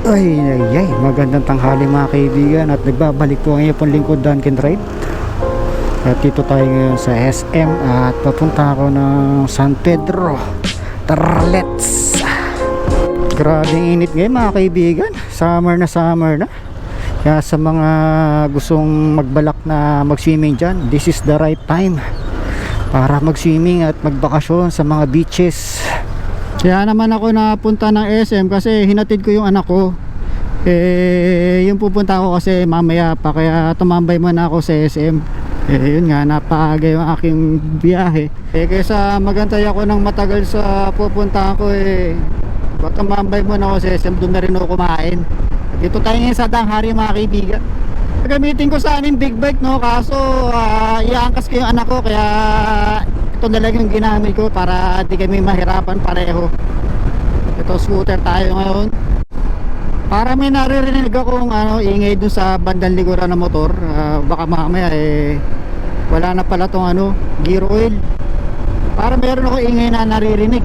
Ay, magandang tanghali mga kaibigan at nagbabalik po ang iyong lingkod Duncan Ride. At dito tayo ngayon sa SM at papunta ako ng San Pedro. Tara, let's! Grabing init ngayon mga kaibigan, summer na. Kaya sa mga gustong magbalak na mag-swimming dyan, this is the right time para mag-swimming at magbakasyon sa mga beaches. Kaya naman ako napunta ng SM kasi hinatid ko yung anak ko. Yung pupunta ako kasi mamaya pa, kaya tumambay muna ako sa SM. Yun nga, napaga yung aking biyahe. Kaysa magantay ako ng matagal sa pupunta ko, tumambay muna ako sa SM, doon na rin ako kumain. Dito tayo ngayon sa Danghari mga kaibigan. Gamitin ko sana yung big bike, no? Kaso iangkas ko yung anak ko, kaya ito na lang yung ginamit ko para di kami mahirapan pareho. Ito, scooter tayo ngayon. Para may naririnig akong ingay dun sa bandang likuran ng motor. Baka mamaya wala na pala tong gear oil. Para meron ako ingay na naririnig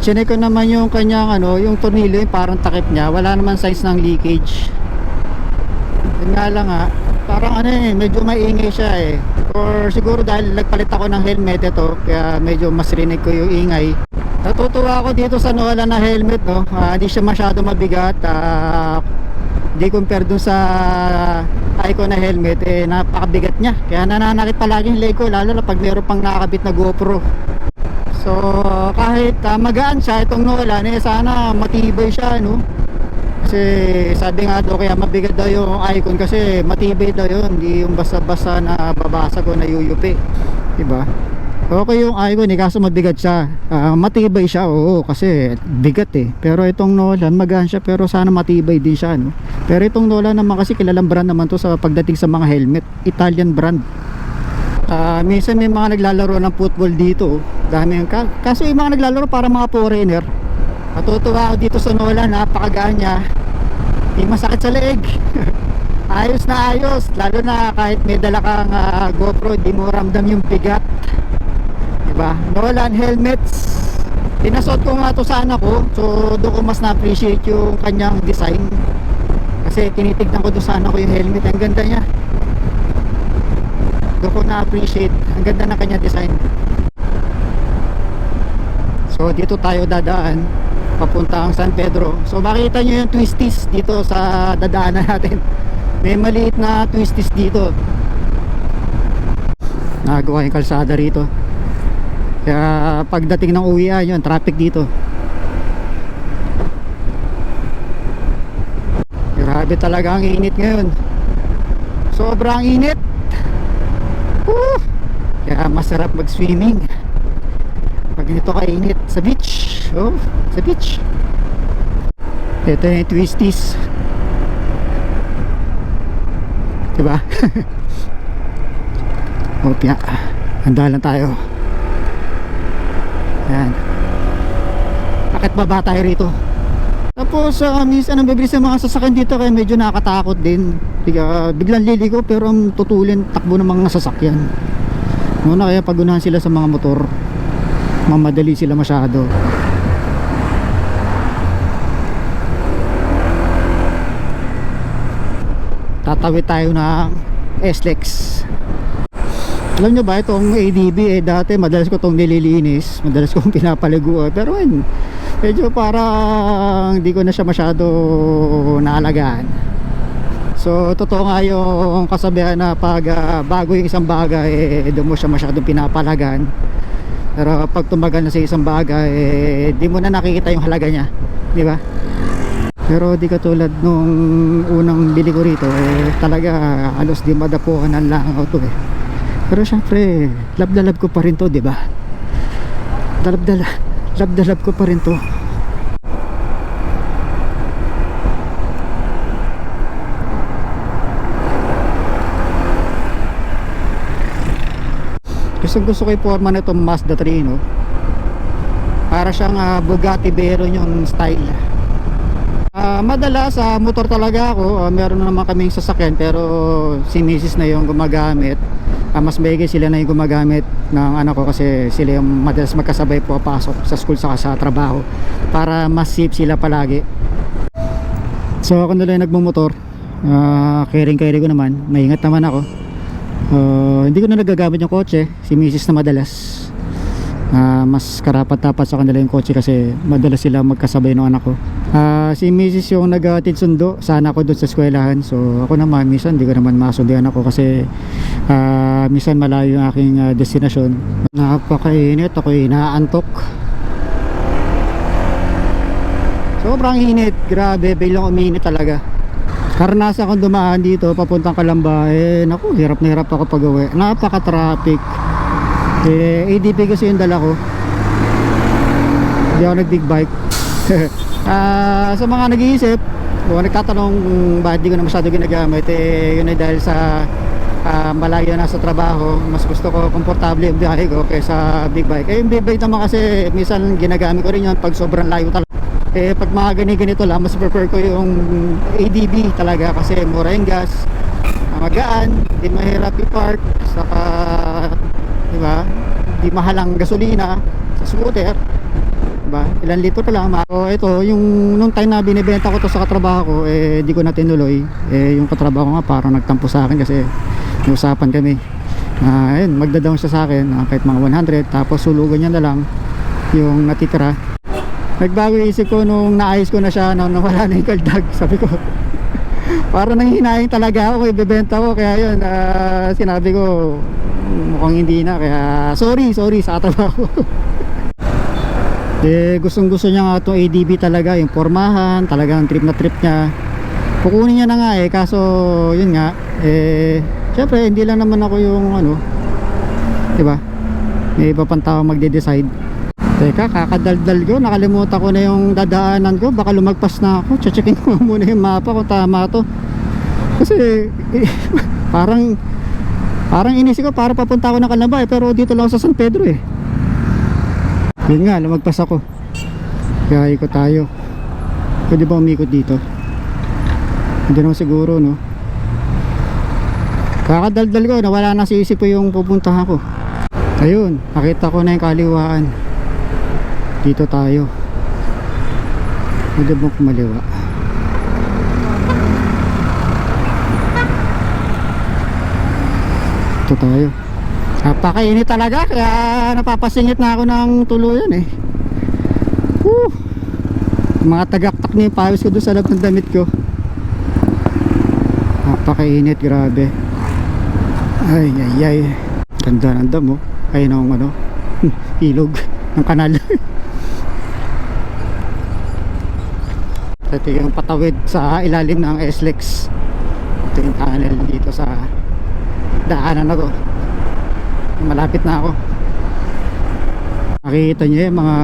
chinek ko naman yung kanyang yung tornilyo, yung parang takip niya. Wala naman signs ng leakage. Yun nga lang parang medyo maingay siya or siguro dahil nagpalit ako ng helmet ito, kaya medyo mas rinig ko yung ingay. Natutuwa ako dito sa Nolan na helmet, no? Hindi siya masyado mabigat, di compare dun sa Icon na helmet, napakabigat niya, kaya nananakit palagi yung leg ko, lalo na pag meron pang nakakabit na GoPro. So kahit magaan siya itong Nolan, sana matibay siya, no? Kasi sabi nga daw kaya mabigat daw yung Icon kasi matibay daw yun, hindi yung basta-basta na babasag o nayuyupi, diba? Okay yung Icon kaso mabigat siya. Matibay siya, oo, kasi bigat pero itong Nolan magaan siya, pero sana matibay din siya, no? Pero itong Nolan naman kasi kilalang brand naman to sa pagdating sa mga helmet, Italian brand. Minsan may mga naglalaro ng football dito, dami yung kaso yung mga naglalaro para mga foreigner. Natutuwa ako dito sa Nolan, napakagaan niya, di masakit sa leeg. Ayos na ayos, lalo na kahit may dala kang GoPro, di mo ramdam yung bigat, diba? Nolan helmets, pinasuot ko nga to sa anak ko, so doon ko mas na-appreciate yung kanyang design, kasi tinitignan ko doon sa anak ko yung helmet, ang ganda niya. Doon ko na-appreciate, ang ganda ng kanyang design. So dito tayo dadaan papuntang San Pedro. So makita nyo yung twisties dito sa dadaanan natin. May maliit na twisties dito. Nagawa yung kalsada rito, kaya pagdating ng uwian yun, traffic dito. Grabe talaga ang init ngayon. Sobrang init. Kaya masarap mag swimming pag ganito kainit sa beach. Sa beach. Ito yung twisties, diba? Opya, handa lang tayo. Yan, bakit baba tayo rito. Tapos minsan ang bibilis ng mga sasakyan dito, kaya medyo nakakatakot din. Biglang liligo pero ang tutulin takbo ng mga sasakyan. Muna kaya pagunahan sila sa mga motor, mamadali sila masyado. Tatawid tayo ng SLEX. Alam nyo ba itong ADB dati madalas ko itong nililinis, madalas kong pinapaliguan, pero medyo parang hindi ko na siya masyado naalagaan. So totoo nga yung kasabihan na pag bago yung isang bagay, doon mo siya masyadong pinapalagan. Pero pag tumagal na sa isang bagay, di mo na nakikita yung halaga niya, di ba? Pero di katulad nung unang bili ko rito, talaga halos di madapuan ng langaw to Pero syempre, love na love ko pa rin to, di ba? Love na love ko pa rin to. Gusto ko yung forma na itong Mazda 3, no? Para siyang Bugatti Veyron yung style. Madalas sa motor talaga ako, meron na naman kaming sasakyan, pero si Mrs. na yung gumagamit. Mas maigi sila na yung gumagamit ng anak ko, kasi sila yung madalas magkasabay po pasok sa school saka sa trabaho, para mas safe sila palagi. So ako na lang nagmumotor. Caring ko naman, maingat naman ako. Hindi ko na nagagamit yung kotse, si Mrs. na madalas. Mas karapat-dapat sa kanila yung kotse kasi madalas sila magkasabay ng anak ko. Si Mrs. yung naghatid sundo sana ako doon sa eskwelahan. So ako naman minsan hindi ko naman masundihan ako kasi minsan malayo yung aking destinasyon. Napakainit, ako inaantok. Sobrang init, grabe, biglang uminit talaga. Karanasan akong dumaan dito papuntang Calamba, naku, hirap na hirap ako pag-uwi. Napaka-traffic. ADP kasi yung dala ko. Hindi ako nag-big bike. Sa mga nag-iisip o nagtatanong bakit di ko na masyado ginagamit, yun ay dahil sa malayo na sa trabaho. Mas gusto ko komportable yung biyahe ko kaysa big bike. Yung big bike naman kasi minsan ginagamit ko rin yun pag sobrang layo talaga. Pag mga ganito lang, mas prefer ko yung ADB talaga kasi mura yung gas, magaan, hindi mahirap i-park, saka diba, hindi mahalang gasolina sa scooter, diba, ilan litro lang. Ito, yung nung time na binibenta ko to sa katrabaho ko, di ko na tinuloy. Yung katrabaho ko nga parang nagtampo sa akin kasi may usapan kami. Ayun, magda-down siya sa akin, kahit mga 100, tapos sulugan niya na lang yung natitira. Nagbago yung isip ko nung naayos ko na siya, nung nawala na yung kaldag. Sabi ko parang nanghihinayang talaga ako, ibebenta ko. Kaya yun, sinabi ko mukhang hindi na, kaya sorry sa trabaho. Gustong gusto niya nga itong ADB talaga, yung formahan, talagang trip na trip niya. Kukunin niya na nga kaso yun nga, syempre hindi lang naman ako yung ano, diba, may iba pang tao magde-decide. Teka, kakadaldal ko, nakalimutan ko na yung dadaanan ko, baka lumagpas na ako. Checkin ko muna yung mapa kung tama to. Kasi parang inisip ko para papunta ako ng Calamba, pero dito lang sa San Pedro Yun nga, lumagpas ako. Kaya ikot tayo. Pwede ba umikot dito? Hindi naman siguro, no? Kakadaldal ko, nawala na sa isip ko yung pupuntahan ko. Ayun, nakita ko na yung kaliwaan. Dito tayo. Pwede bang kumaliwa? Ito tayo. Napakainit talaga, kaya napapasingit na ako ng tuluyan Mga tagaktak na yung pawis ko doon sa loob ng damit ko. Napakainit, grabe. Ay. Ganda ng dam Ayun ang ano, ilog ng kanal. Ito yung patawid sa ilalim ng SLEX. Ito yung tunnel dito sa daanan na to. Malapit na ako. Makikita nyo yung mga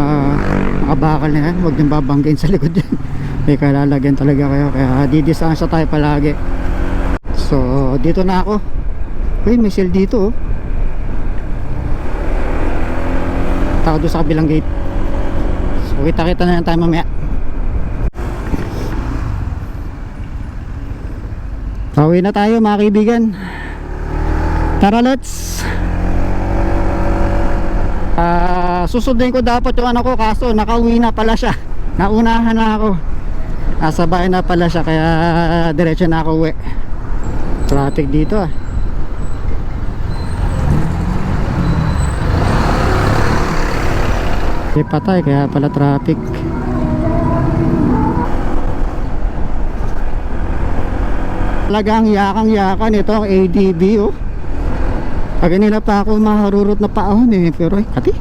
bakal na yan, huwag niyong babanggain sa likod yan. May kalalagyan talaga kayo, kaya didistansya tayo palagi. So dito na ako. Uy, may shell dito Taka doon sa kabilang gate. So kita-kita na lang tayo mamaya. Pauwi na tayo mga kaibigan. Tara, let's. Susundin ko dapat yung anak ko, kaso nakauwi na pala siya. Naunahan na ako. Nasa bahay na pala siya, kaya diretso na ako uwi. Traffic dito patay, kaya pala traffic. Talagang yakang-yakan ito ang ADB Kanina pa ako maharurot na paahon pero kati,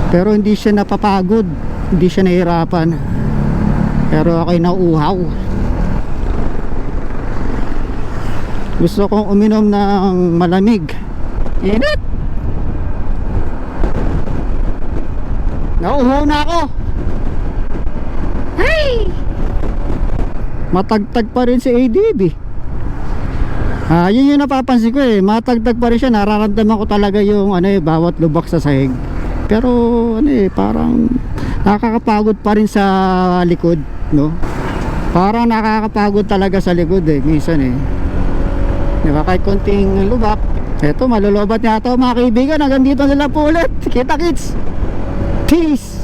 pero hindi siya napapagod, hindi siya nahihirapan, pero ako'y nauuhaw. Gusto kong uminom ng malamig. Init! Nauuhaw na ako. Hey! Matagtag pa rin si ADB. Yun yung napapansin ko matagtag pa rin siya. Nararamdaman ko talaga yung bawat lubak sa sahig. Pero parang nakakapagod pa rin sa likod, no? Parang nakakapagod talaga sa likod minsan diba, kahit konting lubak. Eto, malulubat niya ito mga kaibigan. Hanggang dito nila po ulit. Kita kits. Peace.